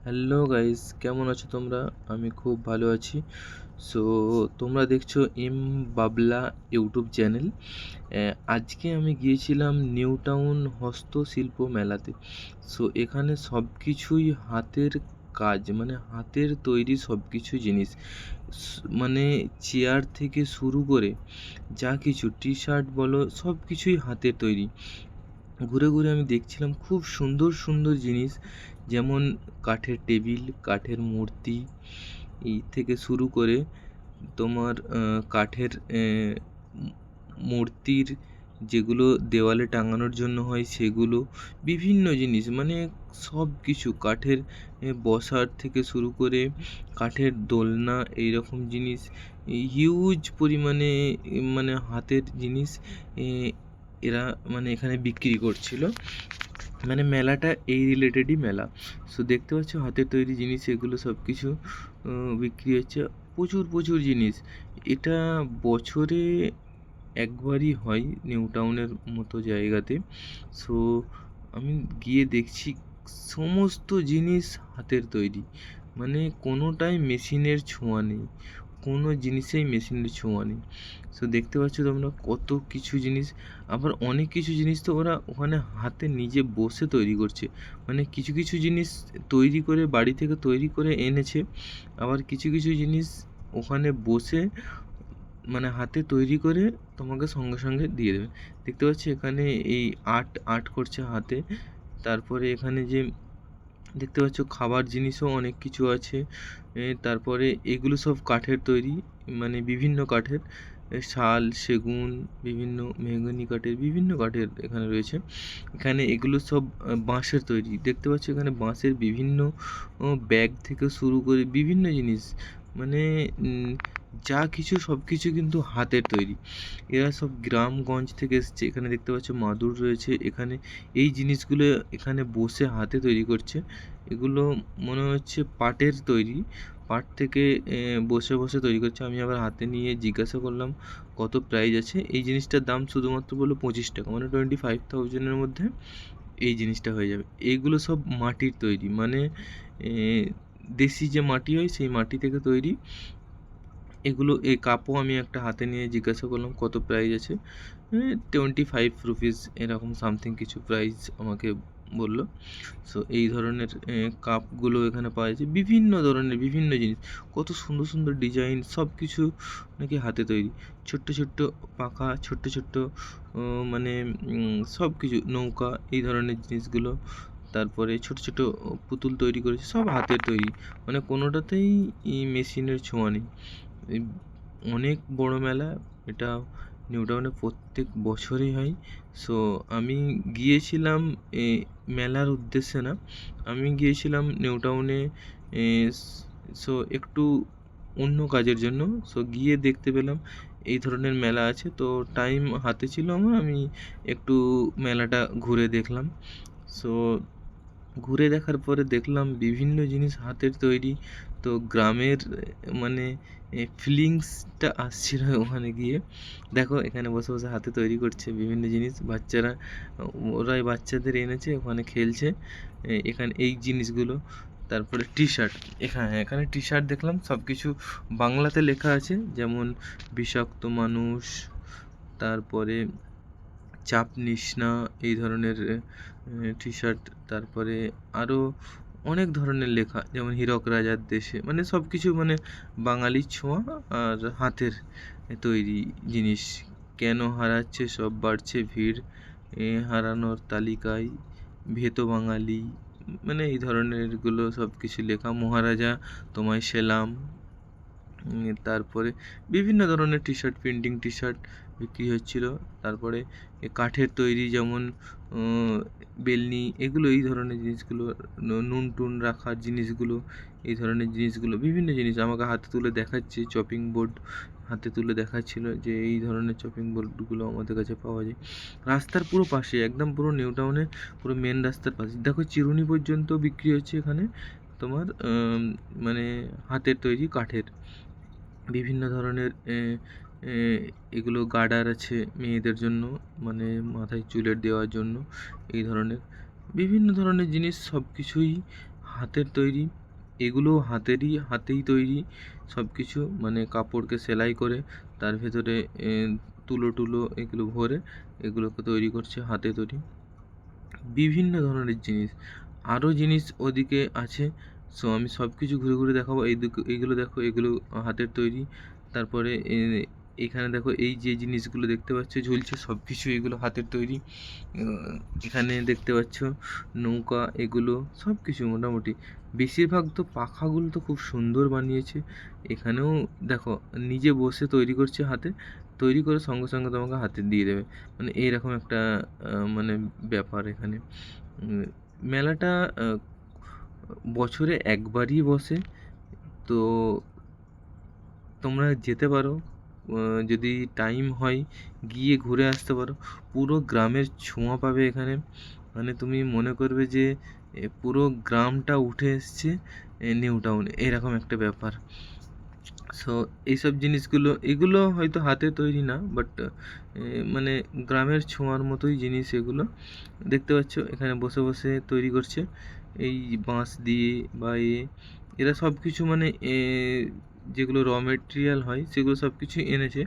Hello guys, কেমন আছো তোমরা? আমি খুব ভালো আছি। সো তোমরা দেখছো এম বাবলা ইউটিউব চ্যানেল। আজকে আমি গিয়েছিলাম নিউ টাউন হস্তশিল্প মেলাতে। সো এখানে সব কিছুই হাতের কাজ, মানে হাতের তৈরি সব কিছু জিনিস। মানে চেয়ার থেকে শুরু করে যা কিছু টি শার্ট বলো, সব কিছুই হাতের তৈরি। ঘুরে ঘুরে আমি দেখছিলাম খুব সুন্দর সুন্দর জিনিস, যেমন কাঠের টেবিল, কাঠের মূর্তি, এই থেকে শুরু করে তোমার কাঠের মূর্তির যেগুলো দেওয়ালে টাঙানোর জন্য হয় সেগুলো, বিভিন্ন জিনিস, মানে সব কিছু কাঠের বসার থেকে শুরু করে কাঠের দোলনা, এইরকম জিনিস হিউজ পরিমাণে, মানে হাতের জিনিস এ, এরা মানে এখানে বিক্রি করছিল। মানে মেলাটা এই রিলেটেডই মেলা। সো দেখতে পাচ্ছ হাতের তৈরি জিনিস, এগুলো সব কিছু বিক্রি হচ্ছে। প্রচুর প্রচুর জিনিস। এটা বছরে একবারই হয় নিউ টাউনের মতো জায়গাতে। সো আমি গিয়ে দেখছি সমস্ত জিনিস হাতের তৈরি, মানে কোনোটাই মেশিনের ছোঁয়া নেই, কোনো জিনিসেই মেশিনের ছোঁয়া নেই। সো দেখতে পাচ্ছ তোমরা কত কিছু জিনিস। আবার অনেক কিছু জিনিস তো ওরা ওখানে হাতে নিজে বসে তৈরি করছে, মানে কিছু কিছু জিনিস তৈরি করে বাড়ি থেকে তৈরি করে এনেছে, আবার কিছু কিছু জিনিস ওখানে বসে মানে হাতে তৈরি করে তোমাকে সঙ্গে সঙ্গে দিয়ে দেবে। দেখতে পাচ্ছি এখানে এই আর্ট আর্ট করছে হাতে। তারপরে এখানে যে দেখতে পাচ্ছ খাবার জিনিসও অনেক কিছু আছে। তারপরে এগুলো সব কাঠের তৈরি, মানে বিভিন্ন কাঠের, শাল, সেগুন, বিভিন্ন মেহগনি কাঠের, বিভিন্ন কাঠের এখানে রয়েছে। এখানে এগুলো সব বাঁশের তৈরি। দেখতে পাচ্ছ এখানে বাঁশের বিভিন্ন ব্যাগ থেকে শুরু করে বিভিন্ন জিনিস, মানে যা কিছু সব কিছু কিন্তু হাতের তৈরি। এরা সব গ্রামগঞ্জ থেকে এসছে। এখানে দেখতে পাচ্ছ মাদুর রয়েছে। এখানে এই জিনিসগুলো এখানে বসে হাতে তৈরি করছে। এগুলো মনে হচ্ছে পাটের তৈরি, পাট থেকে বসে বসে তৈরি করছে। আমি আবার হাতে নিয়ে জিজ্ঞাসা করলাম কত প্রাইস আছে। এই জিনিসটার দাম শুধুমাত্র বললো 25 টাকা, মানে 25,000-এর মধ্যে এই জিনিসটা হয়ে যাবে। এইগুলো সব মাটির তৈরি, মানে দেশি যে মাটি হয় সেই মাটি থেকে তৈরি এগুলো। এই কাপও আমি একটা হাতে নিয়ে জিজ্ঞাসা করলাম কত প্রাইস আছে। 25 রুপিস এরকম সামথিং কিছু প্রাইস আমাকে বললো। সো এই ধরনের কাপগুলো এখানে পাওয়া যাচ্ছে, বিভিন্ন ধরনের বিভিন্ন জিনিস, কত সুন্দর সুন্দর ডিজাইন, সব কিছু নাকি হাতে তৈরি। ছোট্ট ছোট্ট পাখা, ছোট্ট ছোট্ট মানে সব কিছু নৌকা, এই ধরনের জিনিসগুলো। তারপরে ছোট ছোট পুতুল তৈরি করেছে, সব হাতের তৈরি, মানে কোনোটাতেই মেশিনের ছোঁয়া নেই। এই অনেক বড় মেলা এটা, নিউ টাউনে প্রত্যেক বছরই হয়। সো আমি গিয়েছিলাম মেলার উদ্দেশ্যে না, আমি গিয়েছিলাম নিউ টাউনে সো একটু অন্য কাজের জন্য। সো গিয়ে দেখতে পেলাম এই ধরনের মেলা আছে, তো টাইম হাতে ছিল আমার, আমি একটু মেলাটা ঘুরে দেখলাম। সো ঘুরে দেখার পরে দেখলাম বিভিন্ন জিনিস হাতের তৈরি। তো গ্রামের মানে ফিলিংসটা আসছিল ওখানে গিয়ে। দেখো এখানে বসে বসে হাতে তৈরি করছে বিভিন্ন জিনিস বাচ্চারা, ওরাই বাচ্চাদের এনেছে ওখানে খেলছে এখানে এই জিনিসগুলো। তারপরে টি শার্ট, এখানে টি শার্ট দেখলাম সব কিছু বাংলাতে লেখা আছে, যেমন বিষাক্ত মানুষ, তারপরে চাপ নিস না, এই ধরনের টি শার্ট। তারপরে আরও অনেক ধরনের লেখা, যেমন হীরক রাজার দেশে, মানে সব কিছু, মানে বাঙালির ছোঁয়া আর হাতের তৈরি জিনিস। কেন হারাচ্ছে সব বাড়ছে ভিড়, হারানোর তালিকায় ভেতো বাঙালি, মানে এই ধরনেরগুলো সব কিছু লেখা। মহারাজা তোমায় সেলাম। তারপরে বিভিন্ন ধরনের T shirt, printing T shirt বিক্রি হচ্ছিলো। তারপরে কাঠের তৈরি, যেমন বেলনি, এগুলো এই ধরনের জিনিসগুলো, নুন টুন রাখার জিনিসগুলো, এই ধরনের জিনিসগুলো, বিভিন্ন জিনিস আমাকে হাতে তুলে দেখাচ্ছে। চপিং বোর্ড হাতে তুলে দেখাচ্ছিলো যে এই ধরনের চপিং বোর্ডগুলো আমাদের কাছে পাওয়া যায়। রাস্তার পুরো পাশে, একদম পুরো নিউ টাউনে পুরো মেন রাস্তার পাশে দেখো চিরুনি পর্যন্ত বিক্রি হচ্ছে এখানে তোমার, মানে হাতের তৈরি কাঠের বিভিন্ন ধরনের এগুলো গার্ডার আছে মেয়েদের জন্য, মানে মাথায় চুলের দেওয়ার জন্য। এই ধরনের বিভিন্ন ধরনের জিনিস সব কিছুই হাতের তৈরি, এগুলো হাতেই তৈরি সব কিছু, মানে কাপড়কে সেলাই করে তার ভেতরে তুলো এগুলো ভরে এগুলোকে তৈরি করছে, হাতে তৈরি বিভিন্ন ধরনের জিনিস। আরও জিনিস ওদিকে আছে। সো আমি সব কিছু ঘুরে ঘুরে দেখাবো। এইগুলো দেখো, এগুলো হাতের তৈরি। তারপরে এখানে দেখো, এই যে জিনিসগুলো দেখতে পাচ্ছ ঝুলছে, সব কিছু এগুলো হাতের তৈরি। এখানে দেখতে পাচ্ছ নৌকা, এগুলো সব কিছু মোটামুটি। বেশিরভাগ তো পাখাগুলো তো খুব সুন্দর বানিয়েছে। এখানেও দেখো, নিজে বসে তৈরি করছে হাতে, তৈরি করে সঙ্গে সঙ্গে তোমাকে হাতে দিয়ে দেবে, মানে এইরকম একটা মানে ব্যাপার এখানে। মেলাটা বছরে একবারই বসে, তো তোমরা যেতে পারো, যদি টাইম হয় গিয়ে ঘুরে আসতে পারো। পুরো গ্রামের ছোঁয়া পাবে এখানে, মানে তুমি মনে করবে যে পুরো গ্রামটা উঠে এসছে নিউ টাউনে, এরকম একটা ব্যাপার। সো এইসব জিনিসগুলো, এগুলো হয়তো হাতে তৈরি না, বাট মানে গ্রামের ছোঁয়ার মতোই জিনিস এগুলো। দেখতে পাচ্ছ এখানে বসে বসে তৈরি করছে এই বাঁশ দিয়ে বা এরা সব কিছু, মানে যেগুলো র মেটেরিয়াল হয় সেগুলো সব কিছু এনেছে,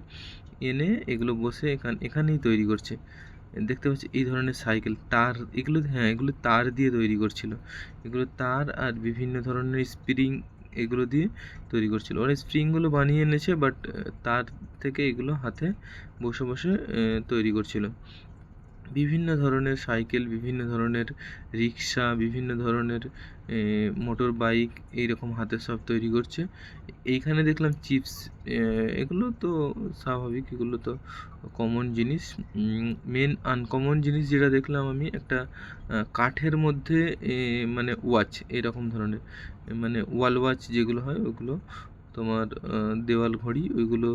এনে এগুলো বসে এখানেই তৈরি করছে। দেখতে পাচ্ছি এই ধরনের সাইকেল, তার, এগুলো, হ্যাঁ, এগুলো তার দিয়ে তৈরি করছিল। এগুলো তার আর বিভিন্ন ধরনের স্প্রিং, এগুলো দিয়ে তৈরি করছিল। ওরা স্প্রিংগুলো বানিয়ে এনেছে, বাট তার থেকে এগুলো হাতে বসে বসে তৈরি করছিল। বিভিন্ন ধরনের সাইকেল, বিভিন্ন ধরনের রিক্সা, বিভিন্ন ধরনের মোটর বাইক, এইরকম হাতে সব তৈরি করছে। এইখানে দেখলাম চিপস, এগুলো তো স্বাভাবিক, এগুলো তো কমন জিনিস। মেন আনকমন জিনিস যেটা দেখলাম আমি, একটা কাঠের মধ্যে মানে ওয়াচ, এরকম ধরনের, মানে ওয়াল ওয়াচ যেগুলো হয় ওগুলো, তোমার দেওয়াল ঘড়ি, ওইগুলো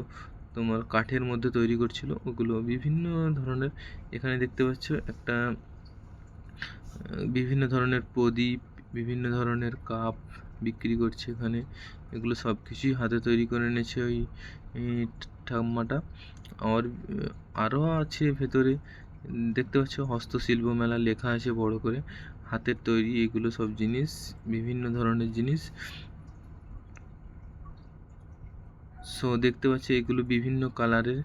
তোমার কাঠের মধ্যে তৈরি করছিল, ওগুলো বিভিন্ন ধরনের। এখানে দেখতে পাচ্ছ একটা বিভিন্ন ধরনের প্রদীপ, বিভিন্ন ধরনের কাপ বিক্রি করছে এখানে। এগুলো সব কিছুই হাতে তৈরি করে এনেছে ওই ঠাম্মাটা। আর আরও আছে ভেতরে, দেখতে পাচ্ছ হস্তশিল্প মেলা লেখা আছে বড় করে, হাতের তৈরি এগুলো সব জিনিস, বিভিন্ন ধরনের জিনিস। সো দেখতে পাচ্ছি এগুলো বিভিন্ন কালারের,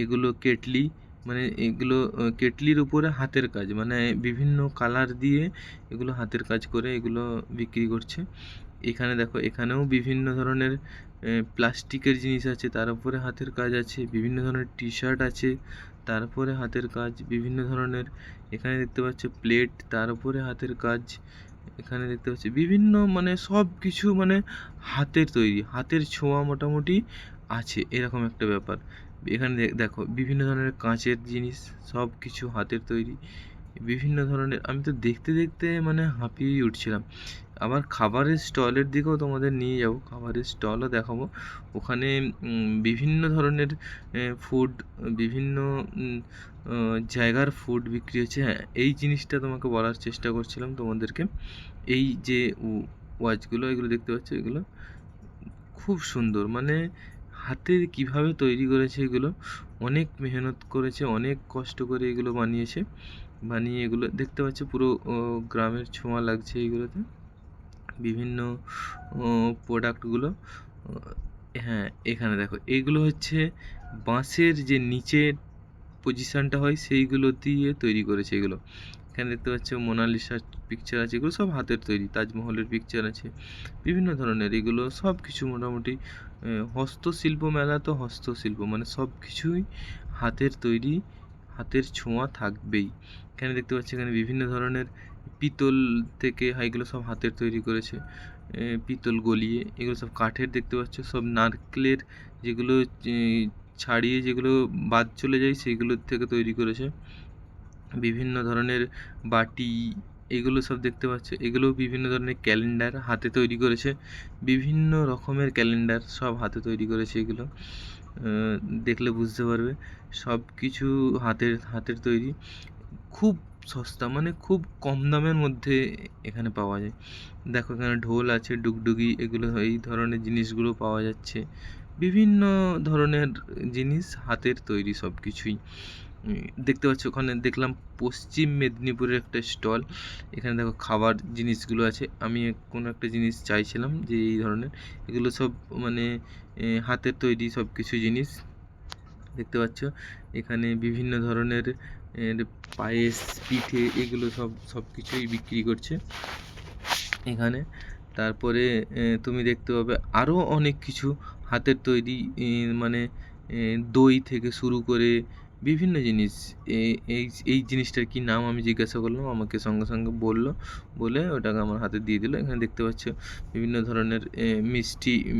এগুলো কেটলি, মানে এগুলো কেটলির উপরে হাতের কাজ, মানে বিভিন্ন কালার দিয়ে এগুলো হাতের কাজ করে এগুলো বিক্রি করছে। এখানে দেখো, এখানেও বিভিন্ন ধরনের প্লাস্টিকের জিনিস আছে, তার উপরে হাতের কাজ আছে, বিভিন্ন ধরনের টি শার্ট আছে, তারপরে হাতের কাজ বিভিন্ন ধরনের। এখানে দেখতে পাচ্ছ প্লেট, তার উপরে হাতের কাজ। এখানে দেখতে পাচ্ছি বিভিন্ন, মানে সব কিছু, মানে হাতের তৈরি, হাতের ছোঁয়া মোটামুটি আছে, এরকম একটা ব্যাপার। এখানে দেখো বিভিন্ন ধরনের কাঁচের জিনিস, সব কিছু হাতের তৈরি, বিভিন্ন ধরনের। আমি তো দেখতে দেখতে মানে হাঁপিয়েই উঠছিলাম। আবার খাবারের স্টলের দিকেও তোমাদের নিয়ে যাবো, খাবারের স্টলও দেখাবো। ওখানে বিভিন্ন ধরনের ফুড, বিভিন্ন জায়গার ফুড বিক্রি হচ্ছে। হ্যাঁ, এই জিনিসটা তোমাকে বলার চেষ্টা করছিলাম তোমাদেরকে। এই যে ওয়াচগুলো, এগুলো দেখতে পাচ্ছ, এগুলো খুব সুন্দর, মানে হাতে কিভাবে তৈরি করেছে এগুলো, অনেক মেহনত করেছে, অনেক কষ্ট করে এগুলো বানিয়েছে। বানিয়ে এগুলো দেখতে পাচ্ছ, পুরো গ্রামের ছোঁয়া লাগছে এইগুলোতে, বিভিন্ন প্রোডাক্টগুলো। হ্যাঁ, এখানে দেখো, এইগুলো হচ্ছে বাঁশের যে নিচের পজিশানটা হয় সেইগুলো দিয়ে তৈরি করেছে এগুলো। এখানে দেখতে পাচ্ছ মোনালিসার পিকচার আছে, এগুলো সব হাতের তৈরি। তাজমহলের পিকচার আছে, বিভিন্ন ধরনের, এগুলো সব কিছু মোটামুটি হস্তশিল্প মেলা। তো হস্তশিল্প মানে সব কিছুই হাতের তৈরি, হাতের ছোঁয়া থাকবেই। এখানে দেখতে পাচ্ছি, এখানে বিভিন্ন ধরনের পিতল থেকে হয়, এগুলো সব হাতের তৈরি করেছে, পিতল গলিয়ে। এগুলো সব কাঠের, দেখতে পাচ্ছ সব নারকেলের যেগুলো ছাড়িয়ে যেগুলো বাদ চলে যায় সেইগুলোর থেকে তৈরি করেছে। বিভিন্ন ধরনের বাটি, এগুলো সব দেখতে পাচ্ছ, এগুলোও বিভিন্ন ধরনের ক্যালেন্ডার হাতে তৈরি করেছে, বিভিন্ন রকমের ক্যালেন্ডার সব হাতে তৈরি করেছে এগুলো। দেখলে বুঝতে পারবে সব কিছু হাতের তৈরি, খুব সস্তা, মানে খুব কম দামের মধ্যে এখানে পাওয়া যায়। দেখো এখানে ঢোল আছে, ডুগডুগি, এগুলো, এই ধরনের জিনিসগুলো পাওয়া যাচ্ছে। বিভিন্ন ধরনের জিনিস হাতের তৈরি সব কিছুই। দেখতে পাচ্ছ ওখানে দেখলাম পশ্চিম মেদিনীপুরের একটা স্টল। এখানে দেখো খাবার জিনিসগুলো আছে। আমি কোনো একটা জিনিস চাইছিলাম যে এই ধরনের, এগুলো সব মানে হাতের তৈরি সব কিছু জিনিস দেখতে পাচ্ছ। এখানে বিভিন্ন ধরনের পায়েস, পিঠে, এগুলো সব কিছুই বিক্রি করছে এখানে। তারপরে তুমি দেখতে পাবে আরও অনেক কিছু হাতের তৈরি, মানে দই থেকে শুরু করে বিভিন্ন জিনিস। এই জিনিসটার কি নাম আমি জিজ্ঞাসা করলাম, আমাকে সঙ্গে সঙ্গে বলে ওটাকে আমার হাতে দিয়ে দিল। এখানে দেখতে পাচ্ছ বিভিন্ন ধরনের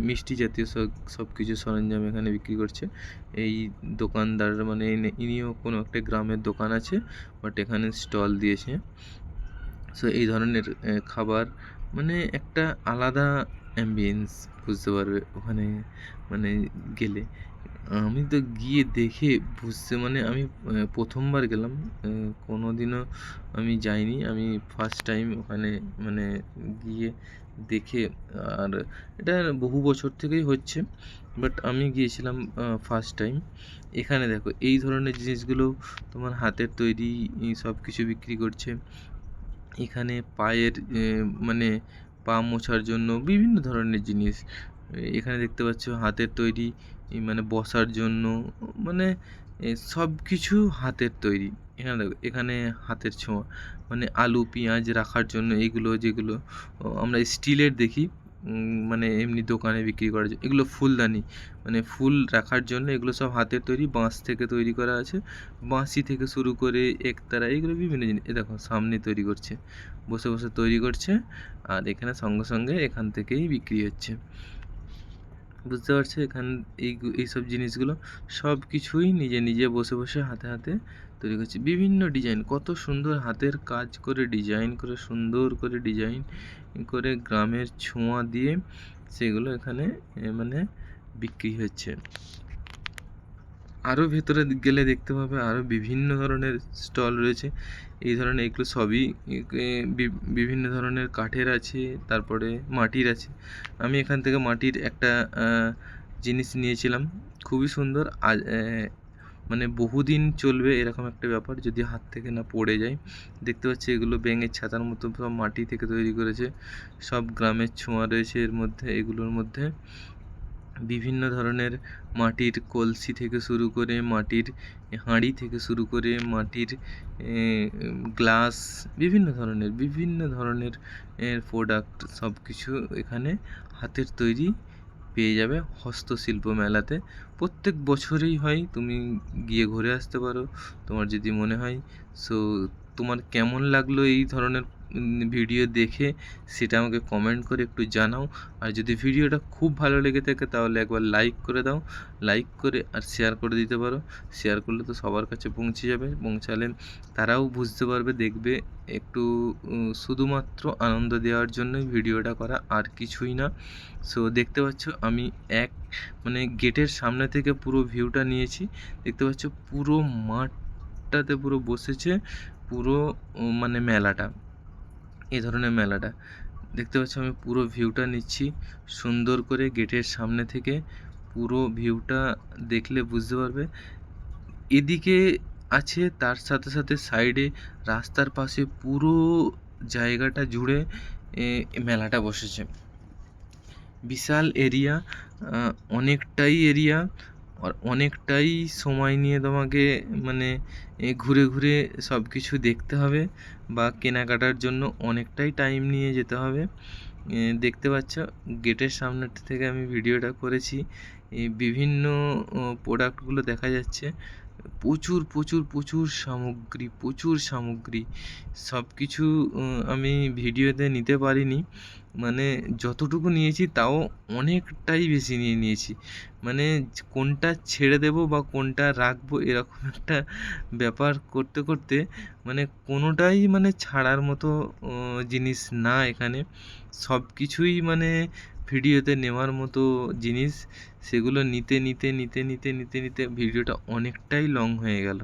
মিষ্টি জাতীয় সব কিছু সরঞ্জাম এখানে বিক্রি করছে এই দোকানদার। মানে ইনিও কোনো একটা গ্রামের দোকান আছে, বাট এখানে স্টল দিয়েছে। সো এই ধরনের খাবার, মানে একটা আলাদা অ্যাম্বিয়েন্স বুঝতে পারবে ওখানে মানে গেলে। আমি তো গিয়ে দেখে মানে আমি প্রথমবার গেলাম, কোনোদিনও আমি যাইনি। আমি ফার্স্ট টাইম ওখানে মানে গিয়ে দেখে। আর এটা বহু বছর থেকেই হচ্ছে, বাট আমি গিয়েছিলাম ফার্স্ট টাইম। এখানে দেখো এই ধরনের জিনিসগুলো তোমার হাতের তৈরি সব কিছু বিক্রি করছে। এখানে পায়ের মানে পা মোছার জন্য বিভিন্ন ধরনের জিনিস এখানে দেখতে পাচ্ছ, হাতের তৈরি মানে বসার জন্য, মানে সব কিছু হাতের তৈরি। এখানে দেখো, এখানে হাতের ছোঁয়া, মানে আলু পেঁয়াজ রাখার জন্য এইগুলো, যেগুলো আমরা স্টিলের দেখি মানে এমনি দোকানে বিক্রি করার জন্য, এগুলো ফুলদানি, মানে ফুল রাখার জন্য। এগুলো সব হাতের তৈরি, বাঁশ থেকে তৈরি করা আছে। বাঁশি থেকে শুরু করে একতারা, এগুলো বিভিন্ন জিনিস। এ দেখো সামনে তৈরি করছে, বসে বসে তৈরি করছে, আর এখানে সঙ্গে সঙ্গে এখান থেকেই বিক্রি হচ্ছে। বুঝতে পারছো? এইসব জিনিসগুলো সব কিছুই নিজে নিজে বসে বসে হাতে হাতে তৈরি করছে। বিভিন্ন ডিজাইন, কত সুন্দর হাতের কাজ করে ডিজাইন করে, সুন্দর করে ডিজাইন করে গ্রামের ছোঁয়া দিয়ে সেগুলো এখানে মানে বিক্রি হচ্ছে। আরও ভেতরে গেলে দেখতে পাবে আরও বিভিন্ন ধরনের স্টল রয়েছে। এই ধরনের এগুলো সবই বিভিন্ন ধরনের কাঠের আছে, তারপরে মাটির আছে। আমি এখান থেকে মাটির একটা জিনিস নিয়েছিলাম, খুবই সুন্দর। মানে বহুদিন চলবে এরকম একটা ব্যাপার, যদি হাত থেকে না পড়ে যায়। দেখতে পাচ্ছি এগুলো ব্যাঙের ছাতার মতো সব মাটি থেকে তৈরি করেছে। সব গ্রামের ছোঁয়া রয়েছে এর মধ্যে, এগুলোর মধ্যে। বিভিন্ন ধরনের মাটির কলসি থেকে শুরু করে, মাটির হাঁড়ি থেকে শুরু করে, মাটির গ্লাস, বিভিন্ন ধরনের প্রোডাক্ট সব কিছু এখানে হাতের তৈরি পেয়ে যাবে হস্তশিল্প মেলাতে। প্রত্যেক বছরেই হয়, তুমি গিয়ে ঘুরে আসতে পারো তোমার যদি মনে হয়। সো তোমার কেমন লাগলো এই ধরনের ভিডিও দেখে সেটা আমাকে কমেন্ট করে একটু জানাও। আর যদি ভিডিওটা খুব ভালো লেগে থাকে তাহলে একবার লাইক করে দাও, লাইক করে আর শেয়ার করে দিতে পারো। শেয়ার করলে তো সবার কাছে পৌঁছে যাবে, পৌঁছালে তারাও বুঝতে পারবে, দেখবে। একটু শুধুমাত্র আনন্দ দেওয়ার জন্যই ভিডিওটা করা, আর কিছুই না। সো দেখতে পাচ্ছ আমি মানে গেটের সামনে থেকে পুরো ভিউটা নিয়েছি। দেখতে পাচ্ছ পুরো মাঠটাতে পুরো বসেছে পুরো মানে মেলাটা, এই ধরনের মেলাটা। দেখতে পাচ্ছ আমি পুরো ভিউটা নিচ্ছি সুন্দর করে গেটের সামনে থেকে। পুরো ভিউটা দেখলে বুঝতে পারবে। এদিকে আছে, তার সাথে সাথে সাইডে রাস্তার পাশে পুরো জায়গাটা জুড়ে মেলাটা বসেছে। বিশাল এরিয়া, অনেকটাই এরিয়া, আর অনেকটাই সময় নিয়ে তোমাকে মানে ঘুরে ঘুরে সব কিছু দেখতে হবে, বা কেনাকাটার জন্য অনেকটাই টাইম নিয়ে যেতে হবে। দেখতে পাচ্ছ গেটের সামনে থেকে আমি ভিডিওটা করেছি। বিভিন্ন প্রোডাক্টগুলো দেখা যাচ্ছে, প্রচুর প্রচুর প্রচুর সামগ্রী, প্রচুর সামগ্রী। সব কিছু আমি ভিডিওতে নিতে পারিনি, মানে যতটুকু নিয়েছি তাও অনেকটাই বেশি নিয়ে নিয়েছি। মানে কোনটা ছেড়ে দেবো বা কোনটা রাখবো এরকম একটা ব্যাপার করতে করতে মানে কোনোটাই মানে ছাড়ার মতো জিনিস না এখানে। সব কিছুই মানে ভিডিওতে নেওয়ার মতো জিনিস। সেগুলো নিতে নিতে নিতে নিতে নিতে নিতে ভিডিওটা অনেকটাই লং হয়ে গেল।